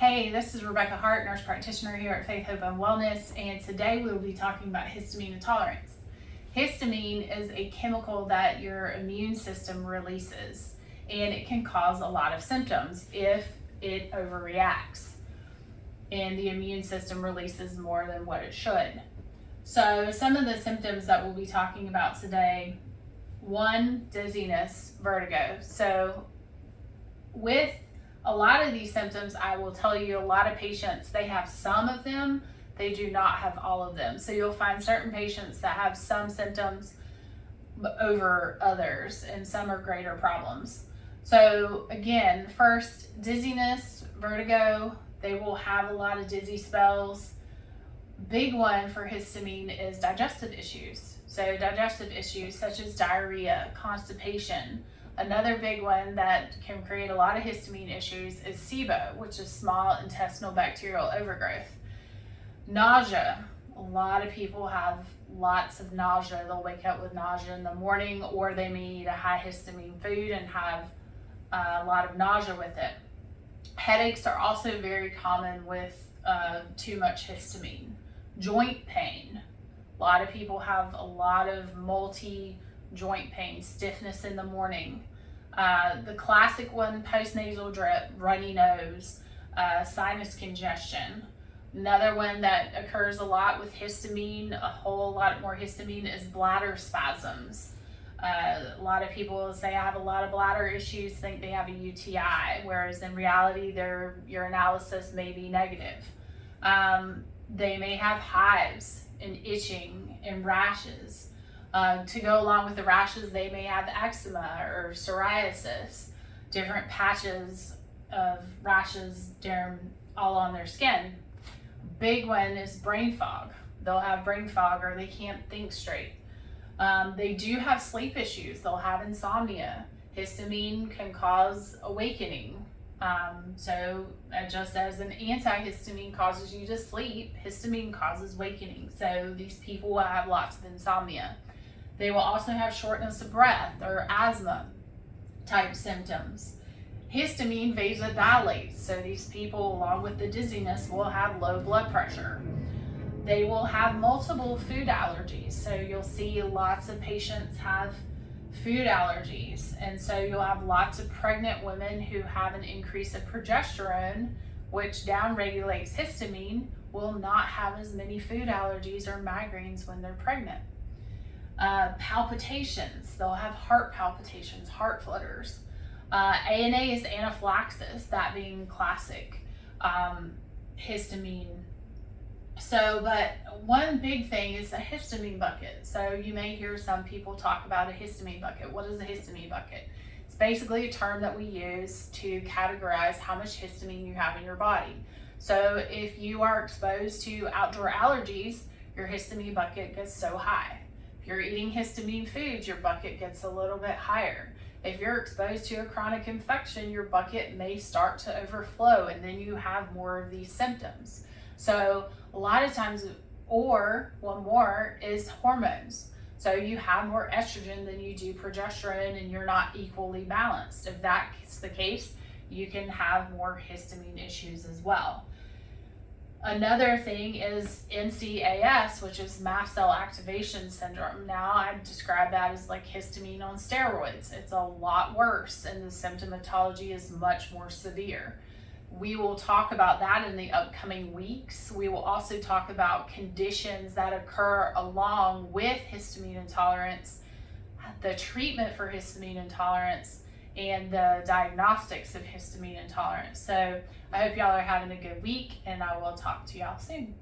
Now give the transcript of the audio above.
Hey, this is Rebecca Hart, nurse practitioner here at Faith, Hope, and Wellness, and today we will be talking about histamine intolerance. Histamine is a chemical that your immune system releases, and it can cause a lot of symptoms if it overreacts, and the immune system releases more than what it should. So some of the symptoms that we'll be talking about today: 1, dizziness, vertigo. So with a lot of these symptoms, I will tell you, a lot of patients, they have some of them, they do not have all of them. So you'll find certain patients that have some symptoms over others, and some are greater problems. So again, first, dizziness, vertigo, they will have a lot of dizzy spells. Big one for histamine is digestive issues. So digestive issues such as diarrhea, constipation. Another big one that can create a lot of histamine issues is SIBO, which is small intestinal bacterial overgrowth. Nausea. A lot of people have lots of nausea. They'll wake up with nausea in the morning, or they may eat a high histamine food and have a lot of nausea with it. Headaches are also very common with too much histamine. Joint pain. A lot of people have a lot of multi-joint pain, stiffness in the morning. The classic one, postnasal drip, runny nose, sinus congestion. Another one that occurs a lot with histamine, a whole lot more histamine, is bladder spasms. A lot of people say I have a lot of bladder issues, think they have a UTI, whereas in reality their urinalysis may be negative. They may have hives and itching and rashes. To go along with the rashes, they may have eczema or psoriasis, different patches of rashes all on their skin. Big one is brain fog. They'll have brain fog, or they can't think straight. They do have sleep issues. They'll have insomnia. Histamine can cause awakening. So just as an antihistamine causes you to sleep, histamine causes awakening. So these people will have lots of insomnia. They will also have shortness of breath or asthma type symptoms. Histamine vasodilates, so these people, along with the dizziness, will have low blood pressure. They will have multiple food allergies, so you'll see lots of patients have food allergies, and so you'll have lots of pregnant women who have an increase of progesterone, which downregulates histamine, will not have as many food allergies or migraines when they're pregnant. Palpitations, they'll have heart palpitations, heart flutters. ANA is anaphylaxis, that being classic histamine. So, but one big thing is a histamine bucket. So you may hear some people talk about a histamine bucket. What is a histamine bucket? It's basically a term that we use to categorize how much histamine you have in your body. So if you are exposed to outdoor allergies, your histamine bucket gets so high. If you're eating histamine foods, your bucket gets a little bit higher. If you're exposed to a chronic infection, your bucket may start to overflow, and then you have more of these symptoms. So a lot of times, or one more is hormones. So you have more estrogen than you do progesterone, and you're not equally balanced. If that's the case, you can have more histamine issues as well. Another thing is NCAS, which is mast cell activation syndrome. Now I describe that as like histamine on steroids. It's a lot worse, and the symptomatology is much more severe. We will talk about that in the upcoming weeks. We will also talk about conditions that occur along with histamine intolerance, the treatment for histamine intolerance, and the diagnostics of histamine intolerance. So I hope y'all are having a good week, and I will talk to y'all soon.